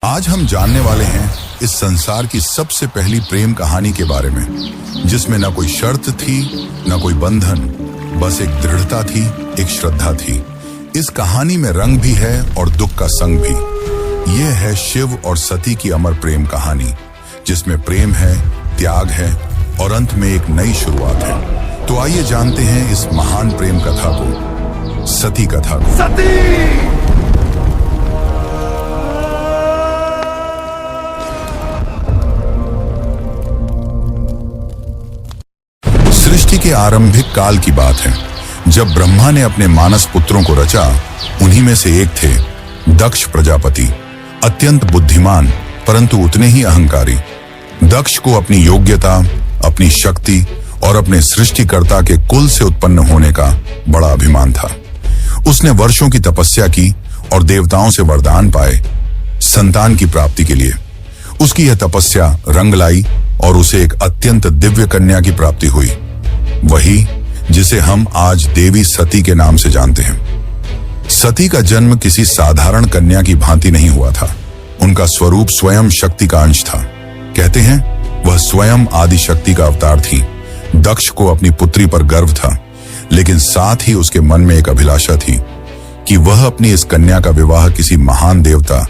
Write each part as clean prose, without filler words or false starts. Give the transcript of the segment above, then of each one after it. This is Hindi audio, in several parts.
आज हम जानने वाले हैं इस संसार की सबसे पहली प्रेम कहानी के बारे में, जिसमें न कोई शर्त थी, न कोई बंधन, बस एक दृढ़ता थी, एक श्रद्धा थी। इस कहानी में रंग भी है और दुख का संग भी। यह है शिव और सती की अमर प्रेम कहानी, जिसमें प्रेम है, त्याग है और अंत में एक नई शुरुआत है। तो आइए जानते हैं इस महान प्रेम कथा को, सती कथा को। सती! सृष्टि के आरंभिक काल की बात है, जब ब्रह्मा ने अपने मानस पुत्रों को रचा। उन्हीं में से एक थे दक्ष प्रजापति, अत्यंत बुद्धिमान परंतु उतने ही अहंकारी। दक्ष को अपनी योग्यता, अपनी शक्ति और अपने सृष्टिकर्ता के कुल से उत्पन्न होने का बड़ा अभिमान था। उसने वर्षों की तपस्या की और देवताओं से वरदान पाए संतान की प्राप्ति के लिए। उसकी यह तपस्या रंग लाई और उसे एक अत्यंत दिव्य कन्या की प्राप्ति हुई, वही जिसे हम आज देवी सती के नाम से जानते हैं। सती का जन्म किसी साधारण कन्या की भांति नहीं हुआ था। उनका स्वरूप स्वयं शक्ति का अंश था। कहते हैं वह स्वयं आदि शक्ति का अवतार थी। दक्ष को अपनी पुत्री पर गर्व था, लेकिन साथ ही उसके मन में एक अभिलाषा थी कि वह अपनी इस कन्या का विवाह किसी महान देवता,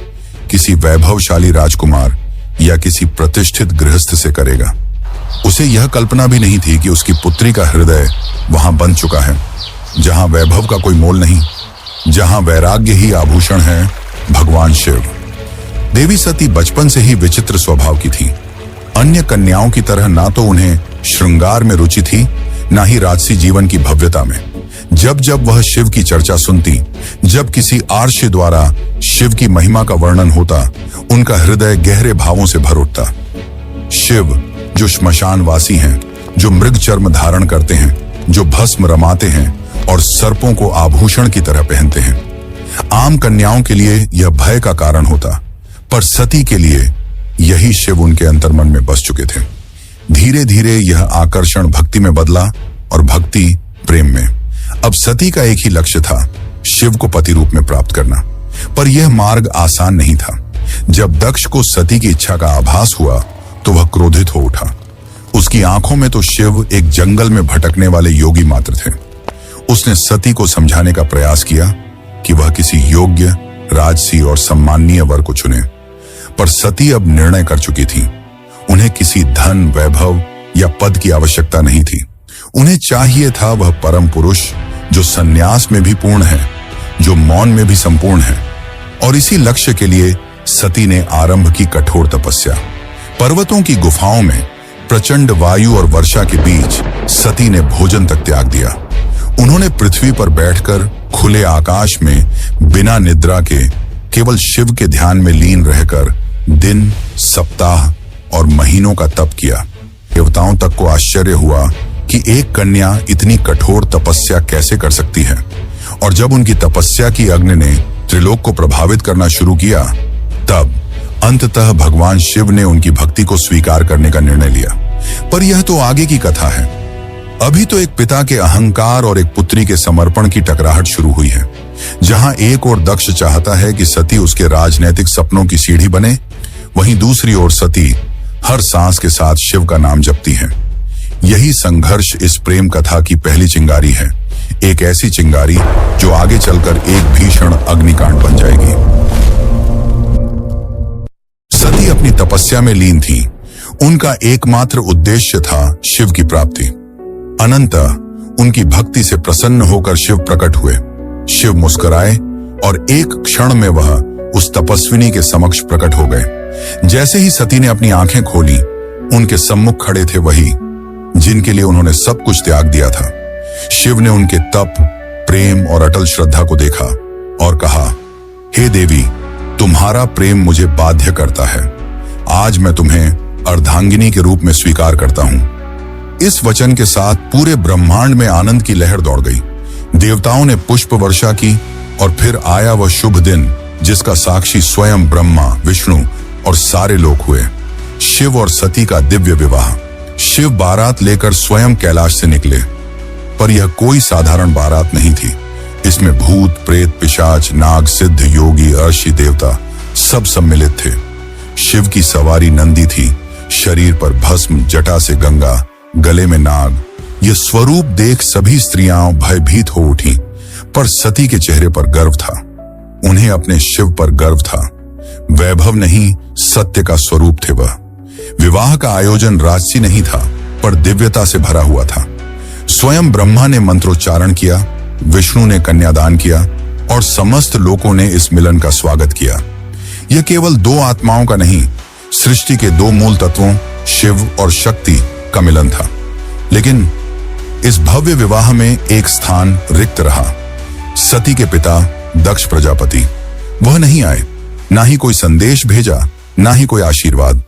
किसी वैभवशाली राजकुमार या किसी प्रतिष्ठित गृहस्थ से करेगा। उसे यह कल्पना भी नहीं थी कि उसकी पुत्री का हृदय वहां बन चुका है, जहां वैभव का कोई मोल नहीं, जहां वैराग्य ही आभूषण है, भगवान शिव। देवी सती बचपन से ही विचित्र स्वभाव की थी। अन्य कन्याओं की तरह ना तो उन्हें श्रृंगार में रुचि थी, ना ही राजसी जीवन की भव्यता में। जब जब वह शिव की चर्चा सुनती, जब किसी आर्षि द्वारा शिव की महिमा का वर्णन होता, उनका हृदय गहरे भावों से भर उठता। शिव जो श्मशानवासी हैं, जो मृग चर्म धारण करते हैं, जो भस्म रमाते हैं और सर्पों को आभूषण की तरह पहनते हैं। आम कन्याओं के लिए यह भय का कारण होता, पर सती के लिए यही शिव उनके अंतर्मन में बस चुके थे। धीरे धीरे यह आकर्षण भक्ति में बदला और भक्ति प्रेम में। अब सती का एक ही लक्ष्य था, शिव को पति रूप में प्राप्त करना। पर यह मार्ग आसान नहीं था। जब दक्ष को सती की इच्छा का आभास हुआ तो वह क्रोधित हो उठा। उसकी आंखों में तो शिव एक जंगल में भटकने वाले योगी मात्र थे। उसने सती को समझाने का प्रयास किया कि वह किसी योग्य, राजसी और सम्माननीय वर को चुने, पर सती अब निर्णय कर चुकी थी। उन्हें किसी धन, वैभव या पद की आवश्यकता नहीं थी। उन्हें चाहिए था वह परम पुरुष जो संन्यास में भी पूर्ण है, जो मौन में भी संपूर्ण है। और इसी लक्ष्य के लिए सती ने आरंभ की कठोर तपस्या। पर्वतों की गुफाओं में प्रचंड वायु और वर्षा के बीच सती ने भोजन तक त्याग दिया। उन्होंने पृथ्वी पर बैठकर खुले आकाश में बिना निद्रा के केवल शिव के ध्यान में लीन रहकर दिन, सप्ताह और महीनों का तप किया। देवताओं तक को आश्चर्य हुआ कि एक कन्या इतनी कठोर तपस्या कैसे कर सकती है। और जब उनकी तपस्या की अग्नि ने त्रिलोक को प्रभावित करना शुरू किया, तब अंततः भगवान शिव ने उनकी भक्ति को स्वीकार करने का निर्णय लिया। पर यह तो आगे की कथा है। अभी तो एक पिता के अहंकार और एक पुत्री के समर्पण की टकराहट शुरू हुई है। जहां एक ओर दक्ष चाहता है कि सती उसके राजनैतिक सपनों की सीढ़ी बने, वहीं दूसरी ओर सती हर सांस के साथ शिव का नाम जपती है। यही संघर्ष इस प्रेम कथा की पहली चिंगारी है, एक ऐसी चिंगारी जो आगे चलकर एक भीषण अग्निकांड बन जाएगी। सती अपनी तपस्या में लीन थी। उनका एकमात्र उद्देश्य था शिव की प्राप्ति। अनंतः उनकी भक्ति से प्रसन्न होकर शिव प्रकट हुए। शिव मुस्कुराए और एक क्षण में वह उस तपस्विनी के समक्ष प्रकट हो गए। जैसे ही सती ने अपनी आंखें खोली, उनके सम्मुख खड़े थे वही जिनके लिए उन्होंने सब कुछ त्याग दिया था। शिव ने उनके तप, प्रेम और अटल श्रद्धा को देखा और कहा, हे देवी, तुम्हारा प्रेम मुझे बाध्य करता है। आज मैं तुम्हें अर्धांगिनी के रूप में स्वीकार करता हूं। इस वचन के साथ पूरे ब्रह्मांड में आनंद की लहर दौड़ गई। देवताओं ने पुष्प वर्षा की और फिर आया वह शुभ दिन जिसका साक्षी स्वयं ब्रह्मा, विष्णु और सारे लोग हुए, शिव और सती का दिव्य विवाह। शिव बारात लेकर स्वयं कैलाश से निकले, पर यह कोई साधारण बारात नहीं थी। इसमें भूत, प्रेत, पिशाच, नाग, सिद्ध, योगी, अर्षि, देवता सब सम्मिलित थे। शिव की सवारी नंदी थी, शरीर पर भस्म, जटा से गंगा, गले में नाग। ये स्वरूप देख सभी स्त्रियां भयभीत हो उठी, पर सती के चेहरे पर गर्व था। उन्हें अपने शिव पर गर्व था। वैभव नहीं, सत्य का स्वरूप थे वह। विवाह का आयोजन राजसी नहीं था, पर दिव्यता से भरा हुआ था। स्वयं ब्रह्मा ने मंत्रोच्चारण किया, विष्णु ने कन्यादान किया और समस्त लोगों ने इस मिलन का स्वागत किया। यह केवल दो आत्माओं का नहीं, सृष्टि के दो मूल तत्वों शिव और शक्ति का मिलन था। लेकिन इस भव्य विवाह में एक स्थान रिक्त रहा। सती के पिता दक्ष प्रजापति, वह नहीं आए। ना ही कोई संदेश भेजा, ना ही कोई आशीर्वाद,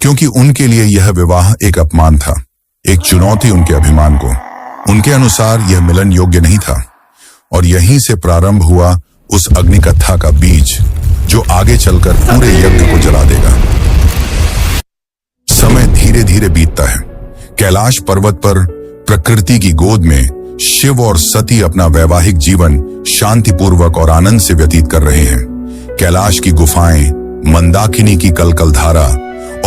क्योंकि उनके लिए यह विवाह एक अपमान था, एक चुनौती उनके अभिमान को। उनके अनुसार यह मिलन योग्य नहीं था। और यहीं से प्रारंभ हुआ उस अग्निकथा का बीज, जो आगे चलकर पूरे यज्ञ को जला देगा। समय धीरे धीरे बीतता है। कैलाश पर्वत पर प्रकृति की गोद में शिव और सती अपना वैवाहिक जीवन शांतिपूर्वक और आनंद से व्यतीत कर रहे हैं। कैलाश की गुफाएं, मंदाकिनी की कलकल धारा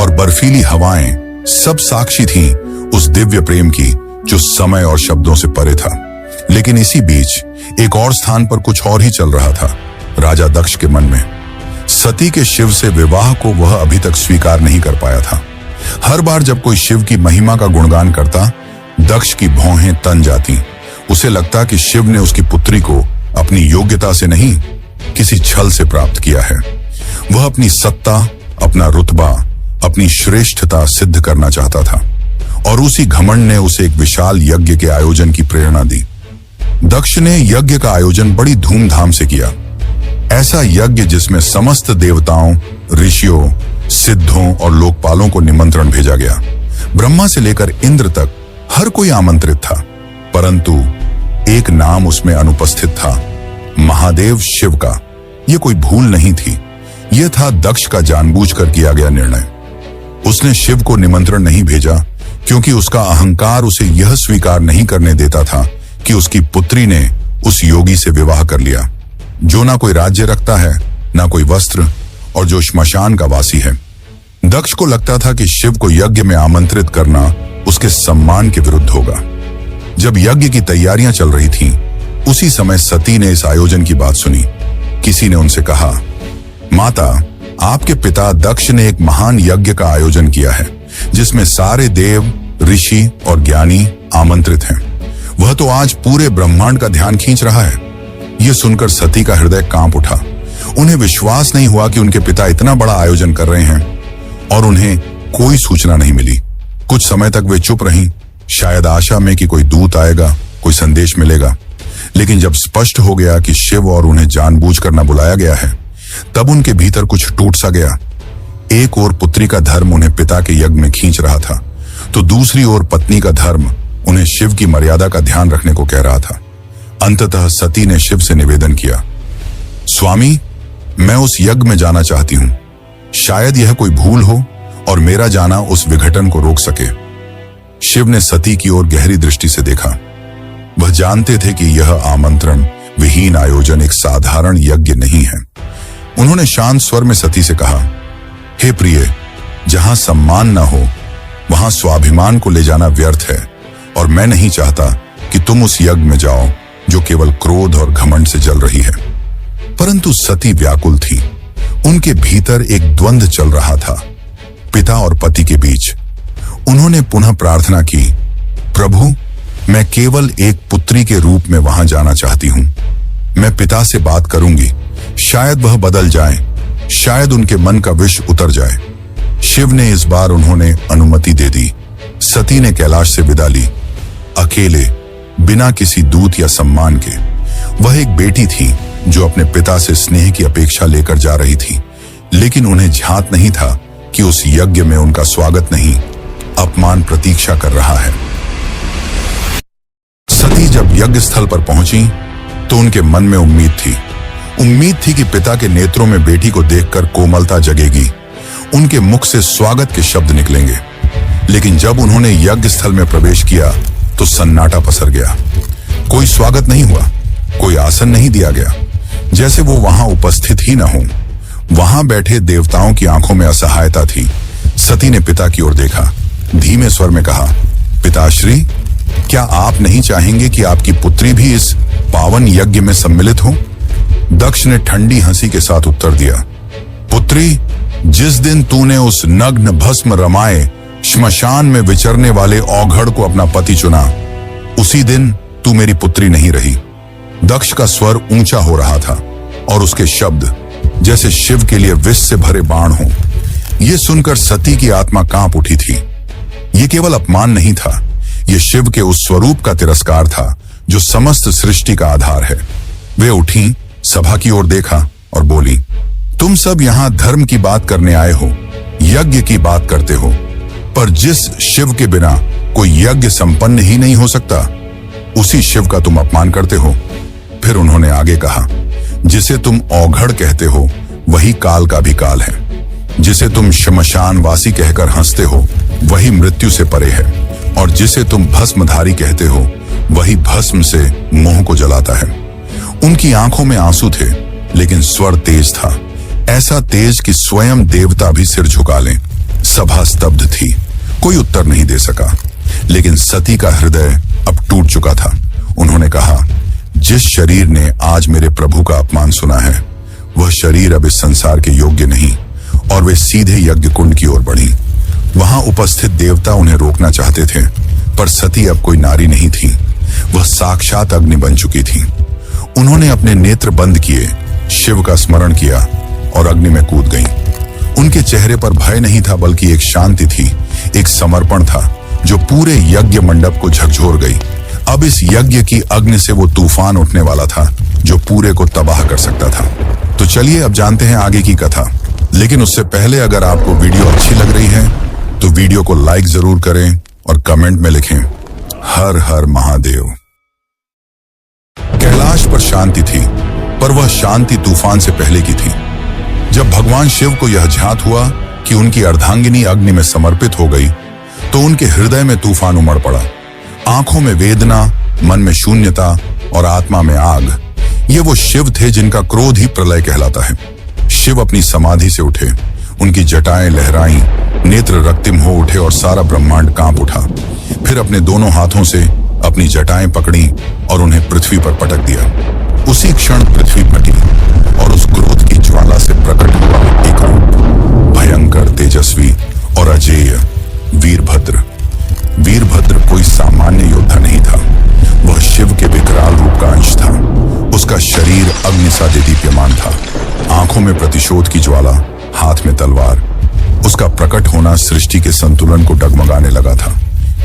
और बर्फीली हवाएं सब साक्षी थीं उस दिव्य प्रेम की, जो समय और शब्दों से परे था। लेकिन इसी बीच एक और स्थान पर कुछ और ही चल रहा था, राजा दक्ष के मन में। सती के शिव से विवाह को वह अभी तक स्वीकार नहीं कर पाया था। हर बार जब कोई शिव की महिमा का गुणगान करता, दक्ष की भौहें तन जाती। उसे लगता कि शिव ने उसकी पुत्री को अपनी योग्यता से नहीं, किसी छल से प्राप्त किया है। वह अपनी सत्ता, अपना रुतबा, अपनी श्रेष्ठता सिद्ध करना चाहता था, और उसी घमंड ने उसे एक विशाल यज्ञ के आयोजन की प्रेरणा दी। दक्ष ने यज्ञ का आयोजन बड़ी धूमधाम से किया। ऐसा यज्ञ जिसमें समस्त देवताओं, ऋषियों, सिद्धों और लोकपालों को निमंत्रण भेजा गया। ब्रह्मा से लेकर इंद्र तक हर कोई आमंत्रित था, परंतु एक नाम उसमें अनुपस्थित था, महादेव शिव का। यह कोई भूल नहीं थी, यह था दक्ष का जानबूझकर किया गया निर्णय। उसने शिव को निमंत्रण नहीं भेजा, क्योंकि उसका अहंकार उसे यह स्वीकार नहीं करने देता था कि उसकी पुत्री ने उस योगी से विवाह कर लिया, जो ना कोई राज्य रखता है, ना कोई वस्त्र, और जो श्मशान का वासी है। दक्ष को लगता था कि शिव को यज्ञ में आमंत्रित करना उसके सम्मान के विरुद्ध होगा। जब यज्ञ की तैयारियां चल रही थीं, उसी समय सती ने इस आयोजन की बात सुनी। किसी ने उनसे कहा, माता, आपके पिता दक्ष ने एक महान यज्ञ का आयोजन किया है, जिसमें सारे देव, ऋषि और ज्ञानी आमंत्रित हैं। वह तो आज पूरे ब्रह्मांड का ध्यान खींच रहा है। यह सुनकर सती का हृदय कांप उठा। उन्हें विश्वास नहीं हुआ कि उनके पिता इतना बड़ा आयोजन कर रहे हैं, और उन्हें कोई सूचना नहीं मिली। कुछ समय तक वे चुप रहीं, शायद आशा में कि कोई दूत आएगा, कोई संदेश मिलेगा। लेकिन जब स्पष्ट हो गया कि शिव और उन्हें जानबूझकर न बुलाया गया है, तब उनके भीतर कुछ टूट सा गया। एक ओर पुत्री का धर्म उन्हें पिता के यज्ञ में खींच रहा था, तो दूसरी ओर पत्नी का धर्म उन्हें शिव की मर्यादा का ध्यान रखने को कह रहा था। अंततः सती ने शिव से निवेदन किया, स्वामी, मैं उस यज्ञ में जाना चाहती हूं। शायद यह कोई भूल हो और मेरा जाना उस विघटन को रोक सके। शिव ने सती की ओर गहरी दृष्टि से देखा। वह जानते थे कि यह आमंत्रण विहीन आयोजन एक साधारण यज्ञ नहीं है। उन्होंने शांत स्वर में सती से कहा, हे प्रिय, जहां सम्मान न हो, वहां स्वाभिमान को ले जाना व्यर्थ है, और मैं नहीं चाहता कि तुम उस यज्ञ में जाओ जो केवल क्रोध और घमंड से जल रही है। परंतु सती व्याकुल थी। उनके भीतर एक द्वंद्व चल रहा था, पिता और पति के बीच। उन्होंने पुनः प्रार्थना की, प्रभु, मैं केवल एक पुत्री के रूप में वहां जाना चाहती हूं। मैं पिता से बात करूंगी, शायद वह बदल जाए, शायद उनके मन का विष उतर जाए। शिव ने इस बार उन्होंने अनुमति दे दी। सती ने कैलाश से विदा ली, अकेले, बिना किसी दूत या सम्मान के। वह एक बेटी थी जो अपने पिता से स्नेह की अपेक्षा लेकर जा रही थी, लेकिन उन्हें झांत नहीं था कि उस यज्ञ में उनका स्वागत नहीं, अपमान प्रतीक्षा कर रहा है। सती जब यज्ञ स्थल पर पहुंची तो उनके मन में उम्मीद थी कि पिता के नेत्रों में बेटी को देखकर कोमलता जगेगी, उनके मुख से स्वागत के शब्द निकलेंगे। लेकिन जब उन्होंने यज्ञ स्थल में प्रवेश किया तो सन्नाटा पसर गया। कोई स्वागत नहीं हुआ, कोई आसन नहीं दिया गया, जैसे वो वहां उपस्थित ही न हो। वहां बैठे देवताओं की आंखों में असहायता थी। सती ने पिता की ओर देखा, धीमे स्वर में कहा, पिताश्री, क्या आप नहीं चाहेंगे कि आपकी पुत्री भी इस पावन यज्ञ में सम्मिलित हो? दक्ष ने ठंडी हंसी के साथ उत्तर दिया, पुत्री, जिस दिन तूने उस नग्न भस्म रमाए श्मशान में विचरने वाले औघड़ को अपना पति चुना, उसी दिन तू मेरी पुत्री नहीं रही। दक्ष का स्वर ऊंचा हो रहा था और उसके शब्द जैसे शिव के लिए विष से भरे बाण हो। यह सुनकर सती की आत्मा कांप उठी थी। यह केवल अपमान नहीं था, यह शिव के उस स्वरूप का तिरस्कार था जो समस्त सृष्टि का आधार है। वे उठी, सभा की ओर देखा और बोली, तुम सब यहां धर्म की बात करने आए हो, यज्ञ की बात करते हो, पर जिस शिव के बिना कोई यज्ञ संपन्न ही नहीं हो सकता, उसी शिव का तुम अपमान करते हो। फिर उन्होंने आगे कहा, जिसे तुम औघड़ कहते हो वही काल का भी काल है। जिसे तुम श्मशान वासी कहकर हंसते हो वही मृत्यु से परे है, और जिसे तुम भस्मधारी कहते हो वही भस्म से मोह को जलाता है। उनकी आंखों में आंसू थे, लेकिन स्वर तेज था, ऐसा तेज कि स्वयं देवता भी सिर झुका लें। सभा स्तब्ध थी, कोई उत्तर नहीं दे सका, लेकिन सती का हृदय अब टूट चुका था। उन्होंने कहा, जिस शरीर ने आज मेरे प्रभु का अपमान सुना है, वह शरीर अब इस संसार के योग्य नहीं। और वे सीधे यज्ञ कुंड की ओर बढ़ी। वहां उपस्थित देवता उन्हें रोकना चाहते थे, पर सती अब कोई नारी नहीं थी, वह साक्षात अग्नि बन चुकी थी। उन्होंने अपने नेत्र बंद किए, शिव का स्मरण किया और अग्नि में कूद गईं। उनके चेहरे पर भय नहीं था, बल्कि एक शांति थी, एक समर्पण था जो पूरे यज्ञ मंडप को झकझोर गई। अब इस यज्ञ की अग्नि से वो तूफान उठने वाला था जो पूरे को तबाह कर सकता था। तो चलिए अब जानते हैं आगे की कथा। लेकिन उससे पहले अगर आपको वीडियो अच्छी लग रही है तो वीडियो को लाइक जरूर करें और कमेंट में लिखें, हर हर महादेव। कैलाश पर शांति थी, पर वह शांति तूफान से पहले की थी। जब भगवान शिव को यह ज्ञात हुआ कि उनकी अर्धांगिनी अग्नि में समर्पित हो गई, तो उनके हृदय में तूफान उमड़ पड़ा। आंखों में वेदना, मन में शून्यता और आत्मा में आग। ये वो शिव थे जिनका क्रोध ही प्रलय कहलाता है। शिव अपनी समाधि से उठे, उनकी जटाएं लहराईं, नेत्र रक्तिम हो उठे और सारा ब्रह्मांड कांप उठा। फिर अपने दोनों हाथों से अपनी जटाएं पकड़ी और उन्हें पृथ्वी पर पटक दिया। उसी क्षण पृथ्वी फटी और उस क्रोध की ज्वाला से प्रकट हुआ एक रूप, भयंकर, तेजस्वी और अजेय, वीरभद्र। वीरभद्र कोई सामान्य योद्धा नहीं था, वह शिव के विकराल रूप का अंश था। उसका शरीर अग्नि सा दीप्यमान था, आंखों में प्रतिशोध की ज्वाला, हाथ में तलवार। उसका प्रकट होना सृष्टि के संतुलन को डगमगाने लगा था।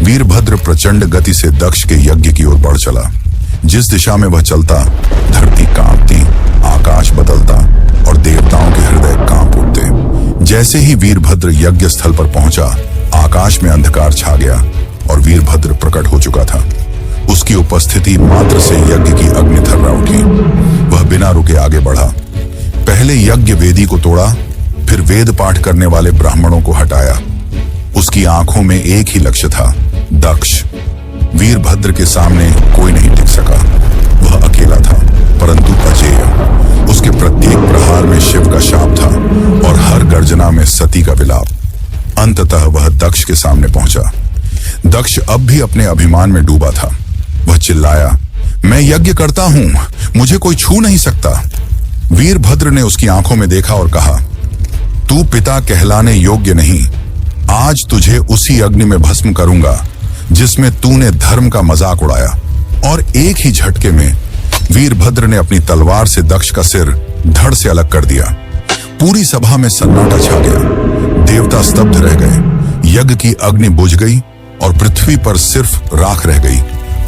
वीरभद्र प्रचंड गति से दक्ष के यज्ञ की ओर बढ़ चला। जिस दिशा में वह चलता, धरती कांपती, आकाश बदलता और देवताओं के हृदय कांप उठते। जैसे ही वीरभद्र यज्ञ स्थल पर पहुंचा, आकाश में अंधकार छा गया और वीरभद्र प्रकट हो चुका था। उसकी उपस्थिति मात्र से यज्ञ की अग्नि थर्रा उठी। वह बिना रुके आगे बढ़ा। पहले यज्ञ वेदी को तोड़ा, फिर वेद पाठ करने वाले ब्राह्मणों को हटाया। उसकी आंखों में एक ही लक्ष्य था, दक्ष। वीरभद्र के सामने कोई नहीं टिक सका। वह अकेला था, परंतु अजेय। उसके प्रत्येक प्रहार में शिव का शाप था और हर गर्जना में सती का विलाप। अंततः वह दक्ष के सामने पहुंचा। दक्ष अब भी अपने अभिमान में डूबा था। वह चिल्लाया, मैं यज्ञ करता हूं, मुझे कोई छू नहीं सकता। वीरभद्र ने उसकी आंखों में देखा और कहा, तू पिता कहलाने योग्य नहीं। आज तुझे उसी अग्नि में भस्म करूंगा जिसमें तूने धर्म का मजाक उड़ाया। और एक ही झटके में वीरभद्र ने अपनी तलवार से दक्ष का सिर धड़ से अलग कर दिया। पूरी सभा में सन्नाटा छा गया। देवता स्तब्ध रह गए। यज्ञ की अग्नि बुझ गई और पृथ्वी पर सिर्फ राख रह गई।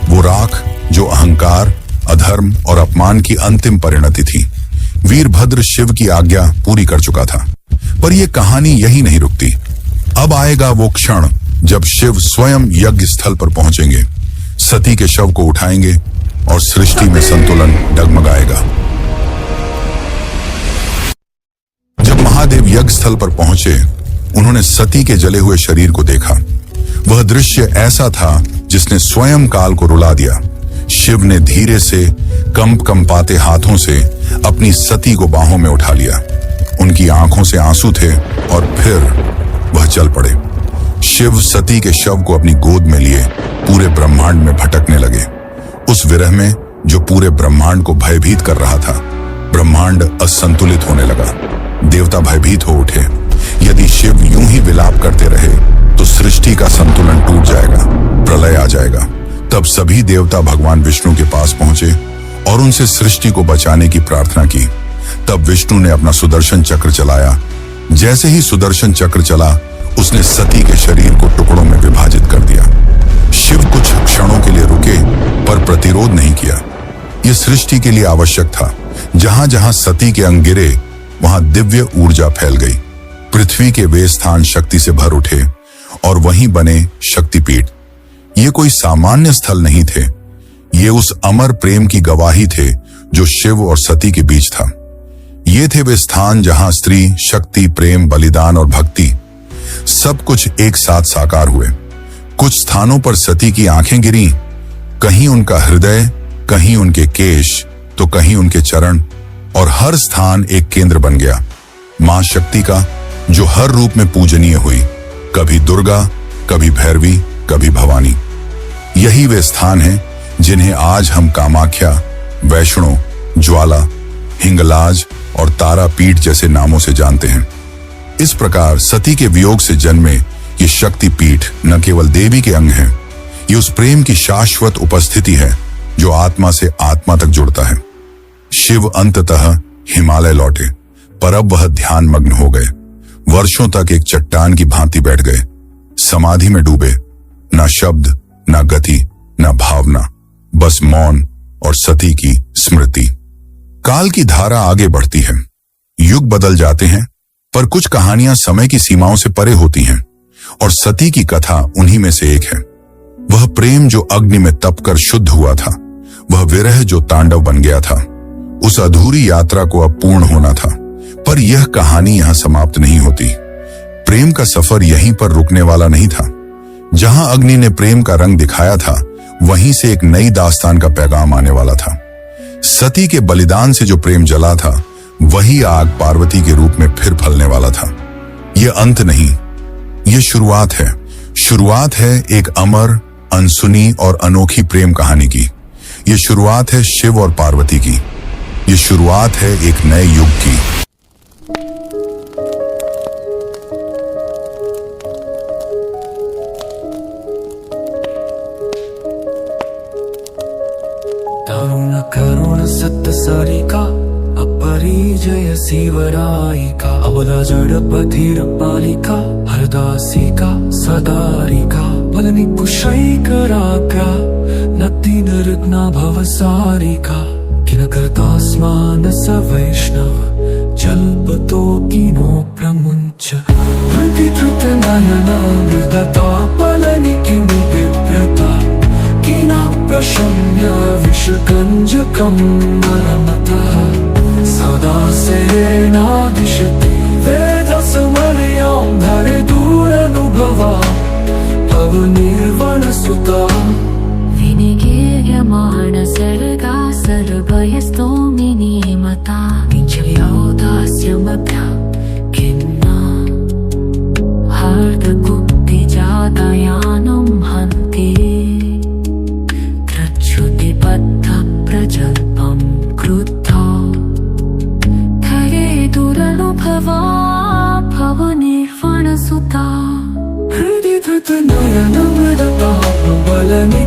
वो राख जो अहंकार, अधर्म और अपमान की अंतिम परिणति थी। वीरभद्र शिव की आज्ञा पूरी कर चुका था, पर यह कहानी यही नहीं रुकती। अब आएगा वो क्षण जब शिव स्वयं यज्ञ स्थल पर पहुंचेंगे, सती के शव को उठाएंगे और सृष्टि में संतुलन डगमगाएगा। जब महादेव यज्ञ स्थल पर पहुंचे, उन्होंने सती के जले हुए शरीर को देखा। वह दृश्य ऐसा था जिसने स्वयं काल को रुला दिया। शिव ने धीरे से कंपाते हाथों से अपनी सती को बाहों में उठा लिया। उनकी आंखों से आंसू थे और फिर वह चल पड़े। शिव सती के शव को अपनी गोद में लिए पूरे ब्रह्मांड में भटकने लगे। उस विरह में जो पूरे ब्रह्मांड को भयभीत कर रहा था, ब्रह्मांड असंतुलित होने लगा। देवता भयभीत हो उठे। यदि शिव यूं ही विलाप करते रहे तो सृष्टि का संतुलन टूट जाएगा, प्रलय आ जाएगा। तब सभी देवता भगवान विष्णु के पास पहुंचे और उनसे सृष्टि को बचाने की प्रार्थना की। तब विष्णु ने अपना सुदर्शन चक्र चलाया। जैसे ही सुदर्शन चक्र चला, उसने सती के शरीर को टुकड़ों में विभाजित कर दिया। शिव कुछ क्षणों के लिए रुके पर प्रतिरोध नहीं किया। यह सृष्टि के लिए आवश्यक था। जहां जहां सती के अंग गिरे वहां दिव्य ऊर्जा फैल गई। पृथ्वी के वे स्थान शक्ति से भर उठे और वहीं बने शक्तिपीठ। ये कोई सामान्य स्थल नहीं थे। ये उस अमर प्रेम की गवाही थे जो शिव और सती के बीच था। ये थे वे स्थान जहां स्त्री, शक्ति, प्रेम, बलिदान और भक्ति सब कुछ एक साथ साकार हुए। कुछ स्थानों पर सती की आंखें गिरी, कहीं उनका हृदय, कहीं उनके केश, तो कहीं उनके चरण, और हर स्थान एक केंद्र बन गया मां शक्ति का, जो हर रूप में पूजनीय हुई। कभी दुर्गा, कभी भैरवी, कभी भवानी। यही वे स्थान हैं जिन्हें आज हम कामाख्या, वैष्णो, ज्वाला, हिंगलाज और तारापीठ जैसे नामों से जानते हैं। इस प्रकार सती के वियोग से जन्मे ये शक्तिपीठ न केवल देवी के अंग हैं, ये उस प्रेम की शाश्वत उपस्थिति है जो आत्मा से आत्मा तक जुड़ता है। शिव अंततः हिमालय लौटे, पर अब वह ध्यान मग्न हो गए। वर्षों तक एक चट्टान की भांति बैठ गए, समाधि में डूबे। ना शब्द, ना गति, ना भावना, बस मौन और सती की स्मृति। काल की धारा आगे बढ़ती है, युग बदल जाते हैं, पर कुछ कहानियां समय की सीमाओं से परे होती हैं, और सती की कथा उन्हीं में से एक है। वह प्रेम जो अग्नि में तपकर शुद्ध हुआ था, वह विरह जो तांडव बन गया था। उस अधूरी यात्रा को अब पूर्ण होना था, पर यह कहानी यहां समाप्त नहीं होती। प्रेम का सफर यहीं पर रुकने वाला नहीं था। जहां अग्नि ने प्रेम का रंग दिखाया था, वहीं से एक नई दास्तान का पैगाम आने वाला था। सती के बलिदान से जो प्रेम जला था, वही आग पार्वती के रूप में फिर फलने वाला था। यह अंत नहीं, यह शुरुआत है। शुरुआत है एक अमर, अनसुनी और अनोखी प्रेम कहानी की। यह शुरुआत है शिव और पार्वती की। यह शुरुआत है एक नए युग की। तरुण करुण सत्य सारिका अपरिजय शिवरायिका अबला जड़ पथिर पालिका हरदासिका सदारिका बलनि पुषैकराका नतीन रत्ना भवसारिका किन कर्तास्मान स वैष्णव जल्पतो किनो प्रमुञ्च प्रतिद्रुत नयना मृदता बलनि किमु बिभ्रता किना प्रशम्य विषकञ्जकं मरमतः सदा सेनादिशति वेदसमर्यां धरे दूरनुभवा पवनिर्वणसुता विनिगीयमाण सर्गा सर्वयस्तोमिनी मता किञ्चयोदास्यमभ्या खिन्ना हार्दकुक्तिजातयानं हन्ति प्रजल्पं क्रुद्धा खगे दुरनुभवा भवनिर्वणसुता हृदि धृत नयन मृदता बलनि